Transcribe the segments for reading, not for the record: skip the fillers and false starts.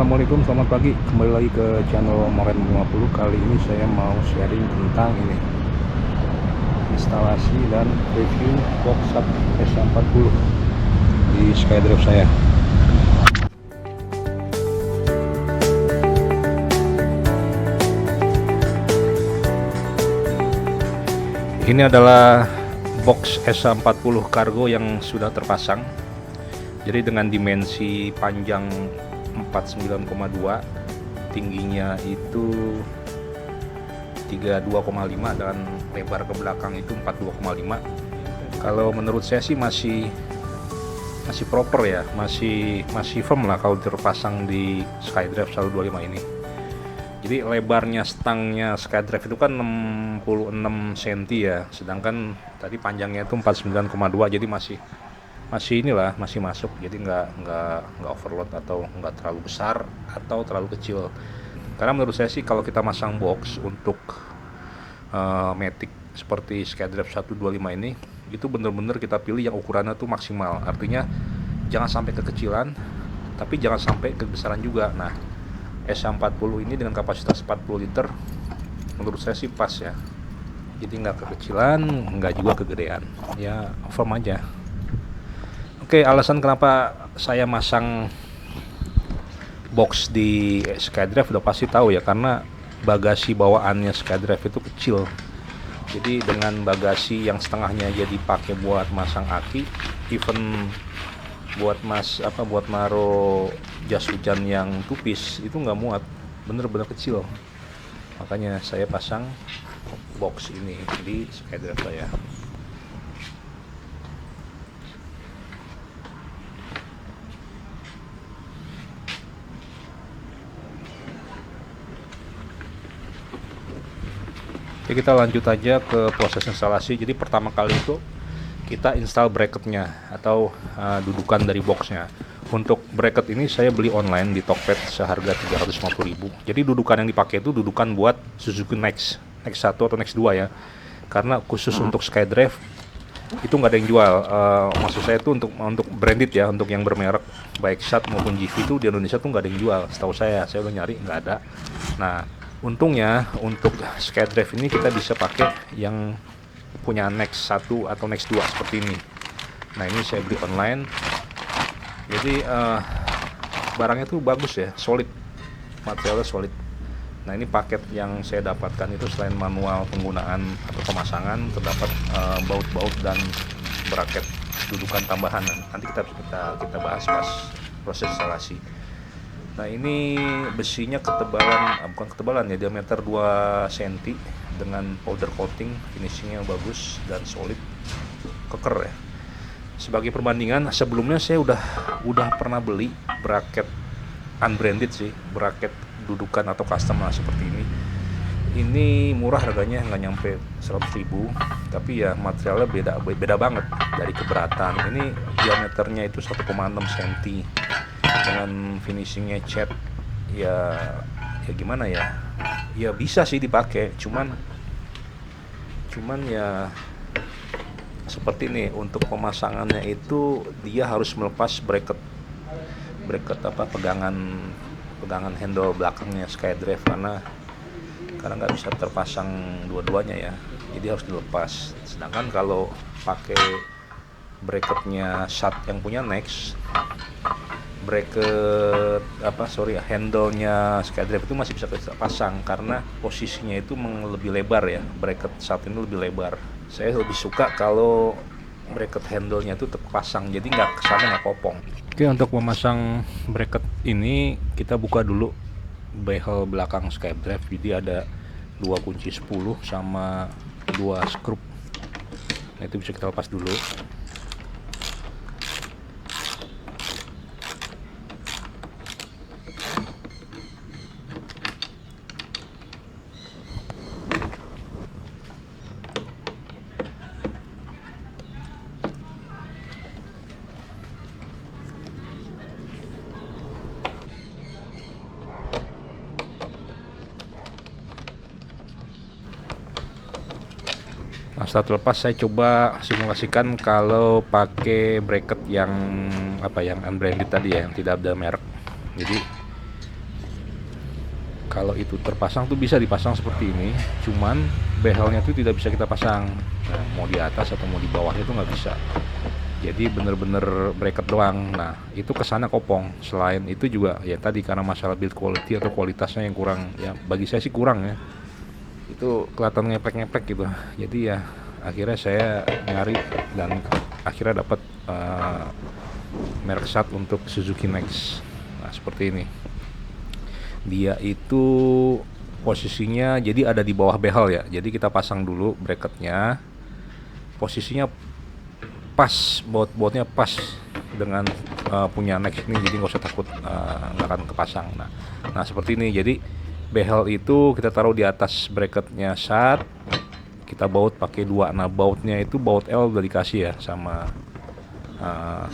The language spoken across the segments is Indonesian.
Assalamualaikum, selamat pagi. Kembali lagi ke channel Moren 50. Kali ini saya mau sharing tentang ini, instalasi dan review box sub S40 di SkyDrive saya. Ini adalah box S40 Cargo yang sudah terpasang. Jadi dengan dimensi panjang 49,2, tingginya itu 32,5 dan lebar ke belakang itu 42,5. Kalau menurut saya sih masih proper ya, masih firm lah kalau terpasang di SkyDrive 125 ini. Jadi lebarnya stangnya SkyDrive itu kan 66 cm ya, sedangkan tadi panjangnya itu 49,2, jadi masih inilah, masih masuk. Jadi nggak overload atau nggak terlalu besar atau terlalu kecil. Karena menurut saya sih kalau kita masang box untuk Matic seperti SkyDrive 125 ini, itu bener-bener kita pilih yang ukurannya tuh maksimal. Artinya jangan sampai kekecilan, tapi jangan sampai kebesaran juga. Nah, S40 ini dengan kapasitas 40 liter menurut saya sih pas ya. Jadi nggak kekecilan, nggak juga kegedean, ya firm aja. Oke, alasan kenapa saya masang box di SkyDrive udah pasti tahu ya, karena bagasi bawaannya SkyDrive itu kecil. Jadi dengan bagasi yang setengahnya jadi pakai buat masang aki, even buat naruh jas hujan yang tupis itu nggak muat, bener-bener kecil. Makanya saya pasang box ini di SkyDrive saya. Oke, kita lanjut aja ke proses instalasi. Jadi pertama kali itu kita install bracketnya atau dudukan dari boxnya. Untuk bracket ini saya beli online di Tokped seharga 350.000. Jadi dudukan yang dipakai itu dudukan buat Suzuki Next 1 atau Next 2 ya. Karena khusus untuk SkyDrive itu nggak ada yang jual. Maksud saya itu untuk branded ya, untuk yang bermerek baik Shat maupun GV itu di Indonesia tuh nggak ada yang jual. Setahu saya udah nyari nggak ada. Nah, untungnya untuk SkyDrive ini kita bisa pakai yang punya Next 1 atau Next 2 seperti ini. Nah, ini saya beli online. Jadi barangnya tuh bagus ya, solid, materialnya solid. Nah, ini paket yang saya dapatkan itu selain manual penggunaan atau pemasangan, terdapat baut-baut dan bracket dudukan tambahan. Nanti kita bahas pas proses instalasi. Nah, ini besinya bukan ketebalan ya, diameter 2 cm dengan powder coating, finishingnya bagus dan solid, keker ya. Sebagai perbandingan, sebelumnya saya udah pernah beli bracket unbranded sih, bracket dudukan atau custom lah seperti ini. Ini murah harganya, nggak nyampe 100.000, tapi ya materialnya beda banget dari keberatan. Ini diameternya itu 1,6 cm dengan finishingnya cat ya gimana ya, ya bisa sih dipakai, cuman ya seperti ini. Untuk pemasangannya itu dia harus melepas bracket pegangan handle belakangnya SkyDrive, karena nggak bisa terpasang dua-duanya ya, jadi harus dilepas. Sedangkan kalau pakai bracketnya Shat yang punya Next, handle-nya SkyDrive itu masih bisa kita pasang karena posisinya itu lebih lebar ya. Bracket Shat ini lebih lebar. Saya lebih suka kalau bracket handle-nya itu terpasang, jadi kesannya nggak kopong. Oke, untuk memasang bracket ini kita buka dulu behel belakang SkyDrive. Jadi ada 2 kunci 10 sama 2 skrup. Nah, itu bisa kita lepas dulu. Nah, setelah terlepas saya coba simulasikan kalau pakai bracket yang unbranded tadi ya, yang tidak ada merek. Jadi Kalau itu terpasang tuh bisa dipasang seperti ini, cuman behelnya tuh tidak bisa kita pasang. Nah, mau di atas atau mau di bawah itu nggak bisa. Jadi bener-bener bracket doang. Nah, itu kesana kopong. Selain itu juga ya tadi karena masalah build quality atau kualitasnya yang kurang, ya bagi saya sih kurang ya. Itu kelihatan ngeplek-ngeplek gitu. Jadi ya akhirnya saya nyari dan akhirnya dapat merek SAT untuk Suzuki Next. Nah, seperti ini. Dia itu posisinya jadi ada di bawah behel ya. Jadi kita pasang dulu bracketnya. Posisinya pas, baut-bautnya pas dengan punya Next ini, jadi nggak usah takut nggak akan kepasang. Nah seperti ini. Jadi behel itu kita taruh di atas bracketnya SAT, kita baut pakai 2. Nah bautnya itu baut L udah dikasih ya sama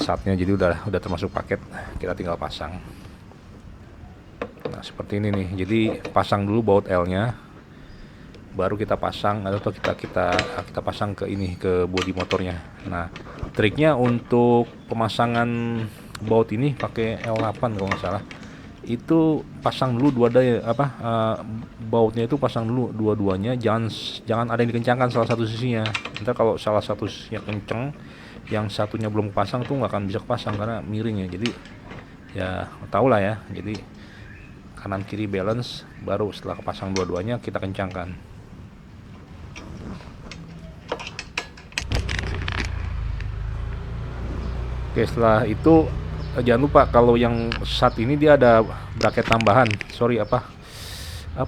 SAT-nya, jadi udah termasuk paket, kita tinggal pasang. Nah seperti ini nih. Jadi pasang dulu baut L-nya, baru kita pasang atau kita pasang ke ini, ke bodi motornya. Nah triknya untuk pemasangan baut ini pakai L8 kalau nggak salah, itu pasang dulu bautnya itu pasang dulu dua-duanya, jangan ada yang dikencangkan salah satu sisinya. Ntar kalau salah satu sisinya kenceng, yang satunya belum pasang tuh nggak akan bisa kepasang karena miring ya. Jadi ya tau lah ya, jadi kanan kiri balance, baru setelah kepasang dua-duanya kita kencangkan. Oke, setelah itu jangan lupa kalau yang SAT ini dia ada bracket tambahan. Sorry, apa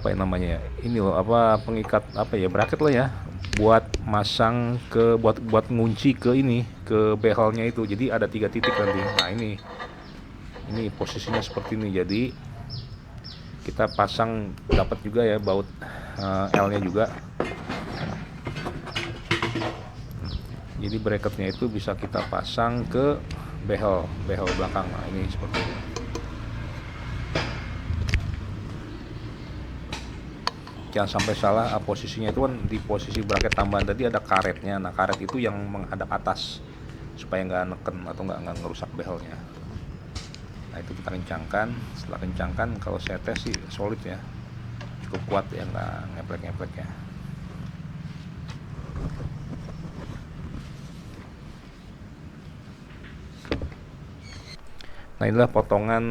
yang namanya ya? Ini loh, pengikat bracket lah ya, buat masang buat ngunci ke ini, ke behelnya itu. Jadi ada 3 titik nanti. Nah, ini posisinya seperti ini. Jadi kita pasang, dapat juga ya baut L-nya juga. Jadi bracketnya itu bisa kita pasang ke behel belakang. Nah ini seperti ini. Jangan sampai salah posisinya itu kan, di posisi bracket tambahan tadi ada karetnya. Nah karet itu yang menghadap atas supaya nggak neken atau nggak ngerusak behelnya. Nah itu kita kencangkan. Setelah kencangkan, kalau saya tes sih solid ya, cukup kuat ya, nggak ngeplek ya. Nah inilah potongan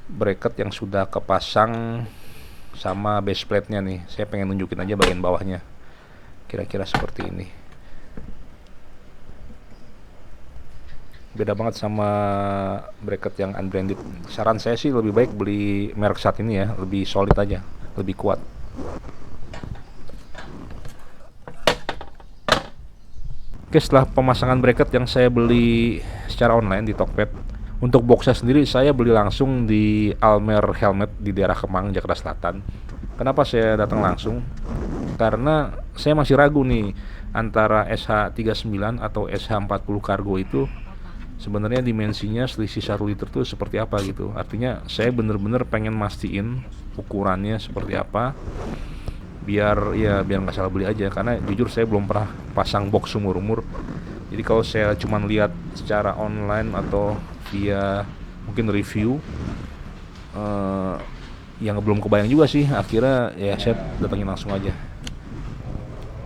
bracket yang sudah kepasang sama base plate-nya nih. Saya pengen nunjukin aja bagian bawahnya, kira-kira seperti ini. Beda banget sama bracket yang unbranded. Saran saya sih lebih baik beli merek SAT ini ya, lebih solid aja, lebih kuat. Oke, setelah pemasangan bracket yang saya beli secara online di Tokped, untuk boxnya sendiri saya beli langsung di Almer Helmet di daerah Kemang, Jakarta Selatan. Kenapa saya datang langsung? Karena saya masih ragu nih antara SH39 atau SH40 Cargo itu sebenarnya dimensinya selisih 1 liter tuh seperti apa gitu. Artinya saya bener-bener pengen mastiin ukurannya seperti apa, biar nggak salah beli aja. Karena jujur saya belum pernah pasang box umur. Jadi kalau saya cuman lihat secara online atau via mungkin review, yang belum kebayang juga sih. Akhirnya ya saya datangin langsung aja.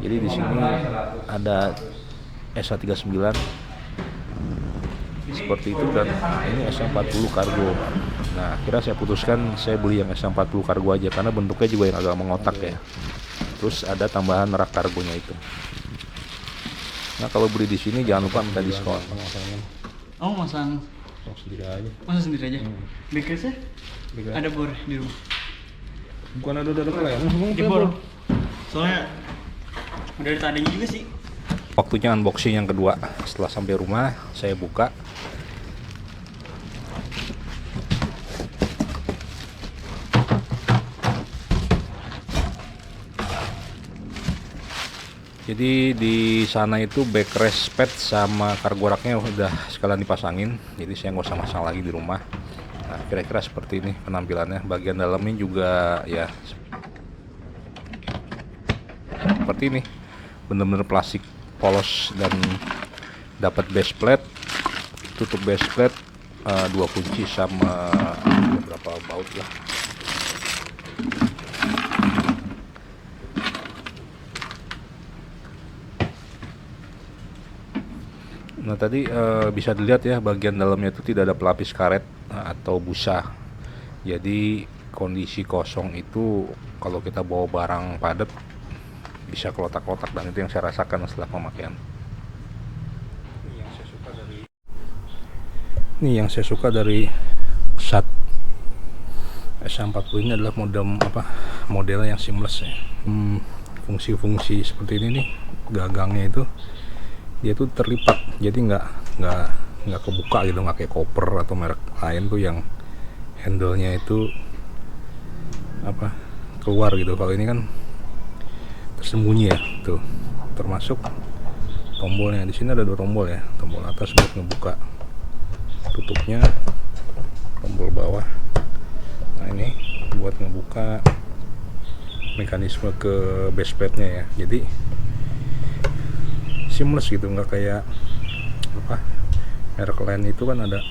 Jadi di sini ada SH39 seperti itu, dan ini SH40 Cargo. Nah akhirnya saya putuskan saya beli yang SH40 Cargo aja karena bentuknya juga yang agak mengotak ya. Terus ada tambahan rak kargonya itu. Nah kalau beli di sini jangan lupa minta diskon. Oh masang Sendiri aja. Masang sendiri aja. Bekasnya ada bor di rumah. Bukan ada klem. Di bor. Soalnya udah ada tandanya juga sih. Waktunya unboxing yang kedua. Setelah sampai rumah saya buka. Jadi di sana itu backrest pad sama cargo raknya udah sekalian dipasangin, jadi saya nggak usah masang lagi di rumah. Nah kira-kira seperti ini penampilannya. Bagian dalamnya juga ya seperti ini, bener-bener plastik polos, dan dapat base plate, tutup base plate, 2 kunci sama beberapa baut lah. Nah tadi bisa dilihat ya, bagian dalamnya itu tidak ada pelapis karet atau busa. Jadi kondisi kosong itu kalau kita bawa barang padat bisa kelotak-kotak, dan itu yang saya rasakan setelah pemakaian. Ini yang saya suka dari SAT SA40 ini adalah model yang seamless ya. Fungsi-fungsi seperti ini nih, gagangnya itu dia tuh terlipat, jadi nggak kebuka gitu, nggak kayak koper atau merek lain tuh yang handle-nya itu keluar gitu. Kalau ini kan tersembunyi ya, tuh termasuk tombolnya. Di sini ada 2 tombol ya, tombol atas buat ngebuka tutupnya, tombol bawah. Nah ini buat ngebuka mekanisme ke base plate-nya ya. Jadi seamless gitu, nggak kayak merek lain itu kan ada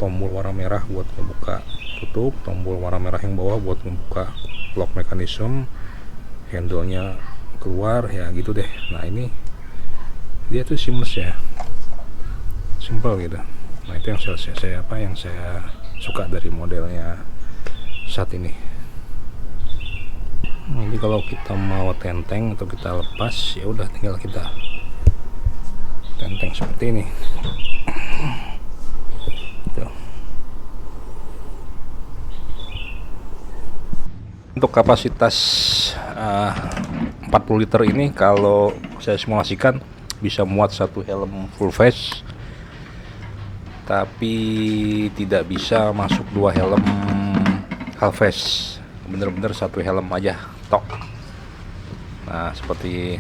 tombol warna merah buat ngebuka tutup, tombol warna merah yang bawah buat ngebuka lock mechanism, handle-nya keluar ya gitu deh. Nah ini dia tuh seamless ya, simple gitu. Nah itu yang saya suka dari modelnya saat ini. Jadi kalau kita mau tenteng atau kita lepas, ya udah tinggal kita tenteng seperti ini. Tuh. Untuk kapasitas 40 liter ini kalau saya simulasikan bisa muat satu helm full face, tapi tidak bisa masuk 2 helm half face. Bener-bener satu helm aja tok. Nah seperti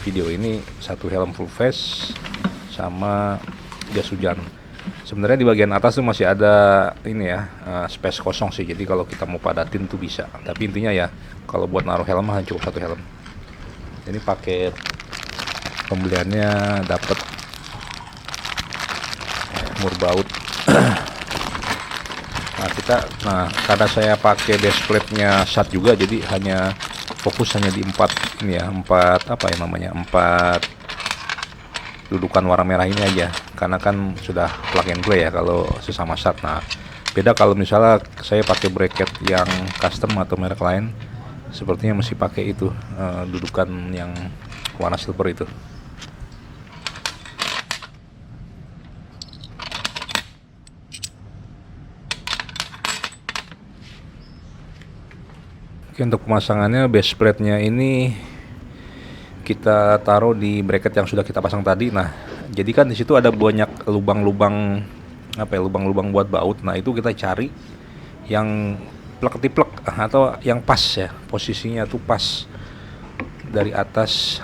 video ini, satu helm full face sama jas hujan. Sebenarnya di bagian atas tuh masih ada ini ya, space kosong sih, jadi kalau kita mau padatin tuh bisa. Tapi intinya ya, kalau buat naruh helm mah cukup satu helm. Ini paket pembeliannya dapat murbaut. Nah karena saya pakai base plate-nya SAT juga, jadi fokus hanya di 4 dudukan warna merah ini aja, karena kan sudah plug and play ya kalau sesama SAT. Nah beda kalau misalnya saya pakai bracket yang custom atau merek lain, sepertinya mesti pakai itu dudukan yang warna silver itu. Oke, untuk pemasangannya base plate-nya ini kita taruh di bracket yang sudah kita pasang tadi. Nah, jadi kan di situ ada banyak lubang-lubang buat baut. Nah, itu kita cari yang plek-tiplek atau yang pas ya, posisinya tuh pas dari atas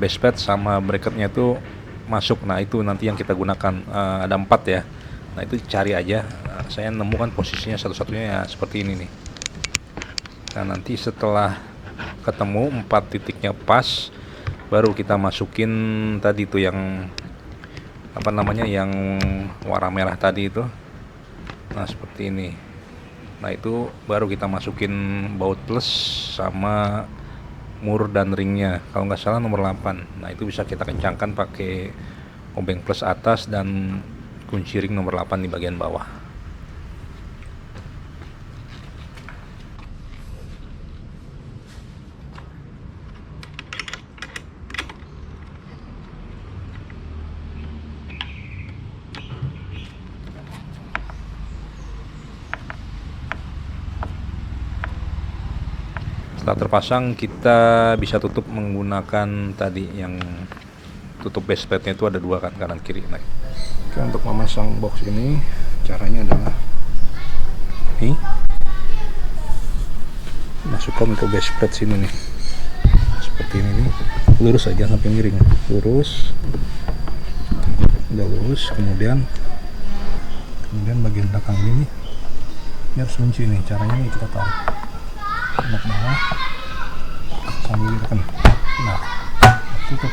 base plate sama bracketnya itu masuk. Nah, itu nanti yang kita gunakan, ada 4 ya. Nah, itu cari aja. Saya nemukan posisinya satu-satunya ya seperti ini nih. Nah nanti setelah ketemu 4 titiknya pas, baru kita masukin tadi tuh yang yang warna merah tadi itu. Nah seperti ini. Nah itu baru kita masukin baut plus sama mur dan ringnya, kalau nggak salah nomor 8. Nah itu bisa kita kencangkan pakai obeng plus atas dan kunci ring nomor 8 di bagian bawah. Setelah terpasang, kita bisa tutup menggunakan tadi yang tutup base plate-nya itu ada 2 kan, kanan kiri. Nah, oke, untuk memasang box ini caranya adalah ini, masukkan ke base plate sini nih, seperti ini nih, lurus aja sampai miring, lurus, udah lurus. Kemudian bagian belakang ini harus kunci nih. Caranya nih kita tarik enak bawah sambil ditekan. Nah, tutup.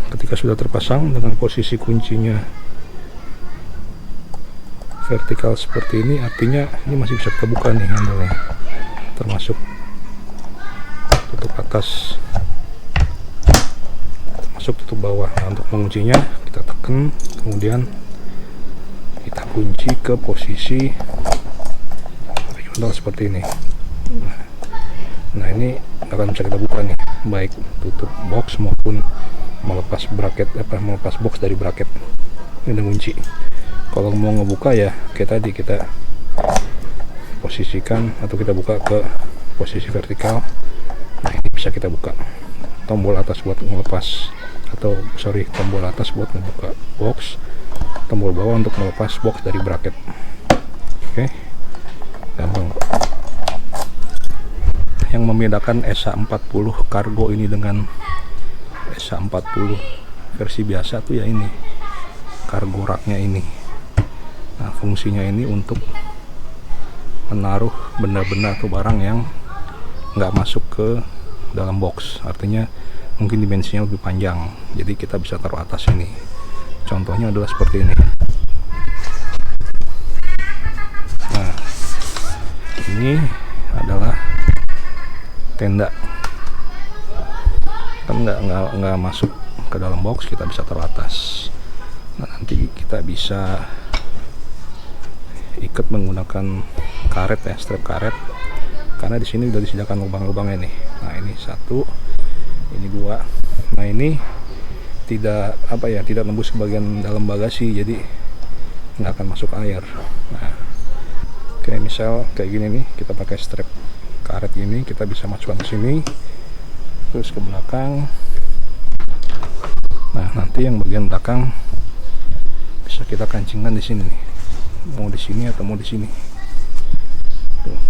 Ketika sudah terpasang dengan posisi kuncinya vertikal seperti ini, artinya ini masih bisa kita buka nih handle-nya, termasuk tutup atas, masuk, tutup bawah. Nah, untuk menguncinya kita tekan, kemudian kita kunci ke posisi horizontal seperti ini. Nah ini akan bisa kita buka nih, baik tutup box maupun melepas bracket, melepas box dari bracket. Ini udah kunci. Kalau mau ngebuka ya kayak tadi, kita posisikan atau kita buka ke posisi vertikal. Nah ini bisa kita buka. Tombol atas buat melepas, atau tombol atas buat membuka box, tombol bawah untuk melepas box dari bracket. Oke, gampang. Yang membedakan SA40 Cargo ini dengan SA40 versi biasa tuh ya ini cargo racknya ini. Nah fungsinya ini untuk menaruh benda-benda atau barang yang nggak masuk ke dalam box, artinya mungkin dimensinya lebih panjang, jadi kita bisa taruh atas ini. Contohnya adalah seperti ini. Nah ini adalah tenda, kan nggak masuk ke dalam box, kita bisa taruh atas. Nah nanti kita bisa ikat menggunakan karet ya, strap karet, karena di sini udah disediakan lubang-lubangnya nih. Nah ini satu, ini dua. Nah ini tidak tidak nembus ke bagian dalam bagasi, jadi nggak akan masuk air. Nah kayak misal kayak gini nih, kita pakai strap karet ini, kita bisa masukkan ke sini terus ke belakang. Nah nanti yang bagian belakang bisa kita kancingkan di sini nih, mau di sini atau mau di sini. Tuh.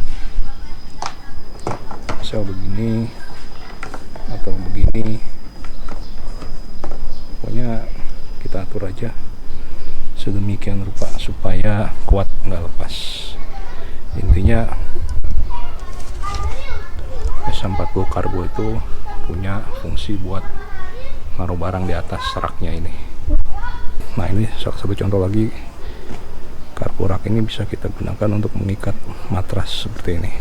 Misal begini atau begini, pokoknya kita atur aja sedemikian rupa supaya kuat, nggak lepas. Intinya SA40 Cargo itu punya fungsi buat naruh barang di atas raknya ini. Nah ini salah satu contoh lagi, cargo rack ini bisa kita gunakan untuk mengikat matras seperti ini.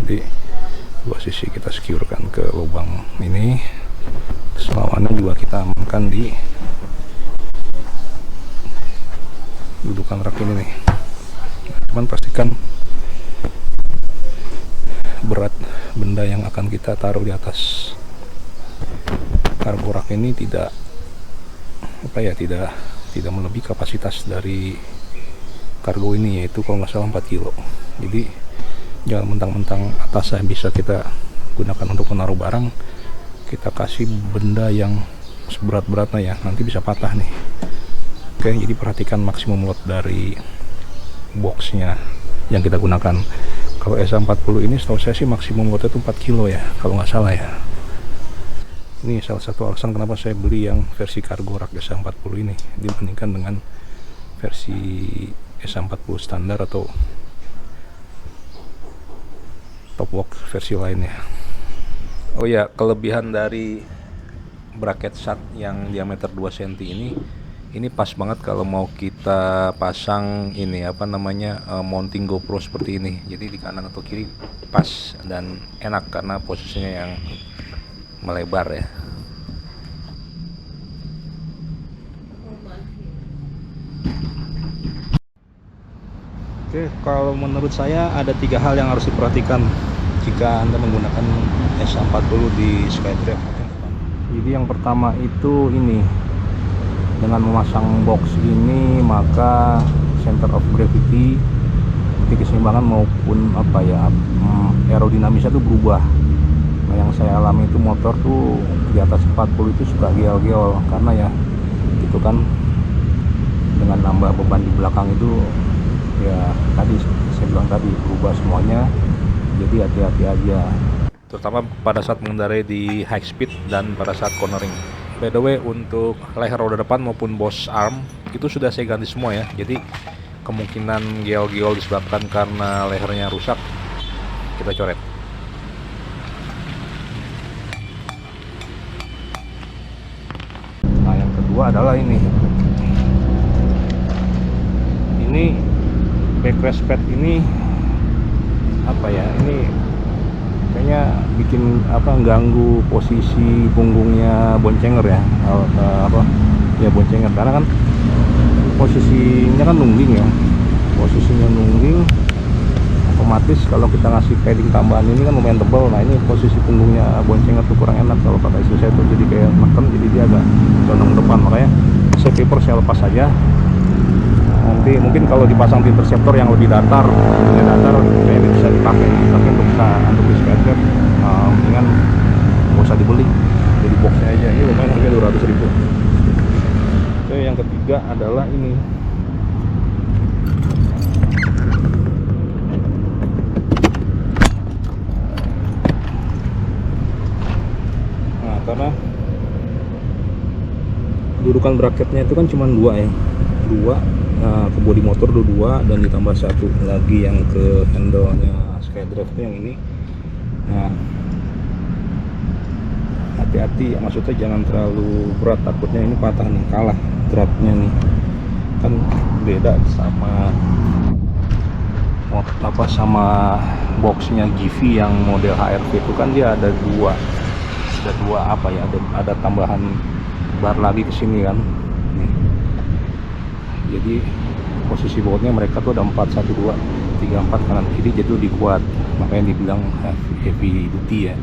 Jadi dua sisi kita securekan ke lubang ini, selawannya juga kita amankan di dudukan rak ini nih. Nah, cuman pastikan berat benda yang akan kita taruh di atas cargo rack ini tidak tidak melebihi kapasitas dari kargo ini, yaitu kalau nggak salah 4 kilo. Jadi jangan mentang-mentang atasnya bisa kita gunakan untuk menaruh barang, kita kasih benda yang seberat-beratnya ya, nanti bisa patah nih. Oke, jadi perhatikan maksimum load dari boxnya yang kita gunakan. Kalau SA40 ini setahu saya sih maksimum loadnya itu 4 kilo ya, kalau nggak salah ya. Ini salah satu alasan kenapa saya beli yang versi cargo rack SA40 ini dibandingkan dengan versi SA40 standar atau top walk versi lainnya. Oh ya, kelebihan dari bracket shot yang diameter 2 cm ini pas banget kalau mau kita pasang ini mounting GoPro seperti ini. Jadi di kanan atau kiri pas dan enak karena posisinya yang melebar ya. Oke, kalau menurut saya ada 3 hal yang harus diperhatikan jika Anda menggunakan SA40 di SkyDrive. Jadi yang pertama itu ini, dengan memasang box ini maka center of gravity, keseimbangan maupun aerodinamisnya itu berubah. Nah, yang saya alami itu motor tuh di atas 40 itu suka geol-geol karena ya gitu kan, dengan nambah beban di belakang itu ya tadi saya bilang tadi berubah semuanya. Jadi hati-hati aja, terutama pada saat mengendarai di high speed dan pada saat cornering. By the way, untuk leher roda depan maupun boss arm itu sudah saya ganti semua ya. Jadi kemungkinan geol-geol disebabkan karena lehernya rusak, kita coret. Nah yang kedua adalah ini backrest pad ini ini kayaknya bikin ganggu posisi punggungnya boncenger ya, boncenger, karena kan posisinya kan nungging ya, otomatis kalau kita ngasih padding tambahan ini kan lumayan tebal. Nah ini posisi punggungnya boncenger tuh kurang enak kalau pakai istri saya tuh, jadi kayak neken, jadi dia agak condong depan, makanya saya prefer saya lepas saja. Nanti mungkin kalau dipasang di interceptor yang lebih datar kayak ini bisa dipakai, tapi untuk di Skytrack mendingan nggak usah dibeli, jadi boxnya aja. Ini lumayan harga 200.000. Oke, yang ketiga adalah ini. Nah, karena dudukan bracketnya itu kan cuma dua, ke bodi motor dua, dan ditambah satu lagi yang ke handle-nya SkyDrive itu yang ini. Nah, hati-hati, maksudnya jangan terlalu berat, takutnya ini patah nih, kalah beratnya nih, kan beda sama boxnya Givi yang model HRV itu kan dia ada dua ada tambahan bar lagi ke sini kan. Nih. Jadi posisi bautnya mereka tuh ada 4, 1, 2, 3, 4 kanan kiri, jadi lebih kuat, makanya dibilang heavy duty ya,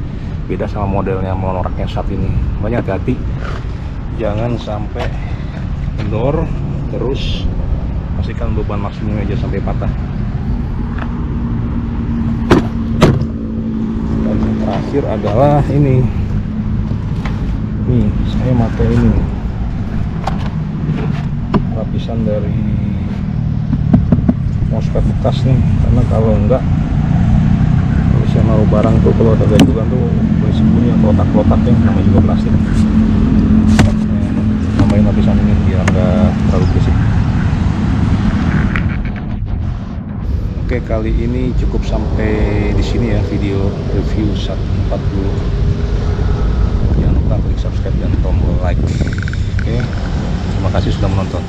beda sama modelnya monoraknya saat ini. Makanya hati-hati, jangan sampai kendor, terus pastikan beban maksimum aja sampai patah. Dan yang terakhir adalah ini nih, saya pakai ini lapisan dari mousepad bekas nih, karena kalau enggak, kalau saya naruh barang tuh, kalau ada gantungan tuh bersembunyi kotak-kotaknya, namanya juga plastik. Nambahin lapisan ini biar enggak terlalu berisik. Oke, kali ini cukup sampai di sini ya video review 140. Jangan lupa klik subscribe dan tombol like. Oke, terima kasih sudah menonton.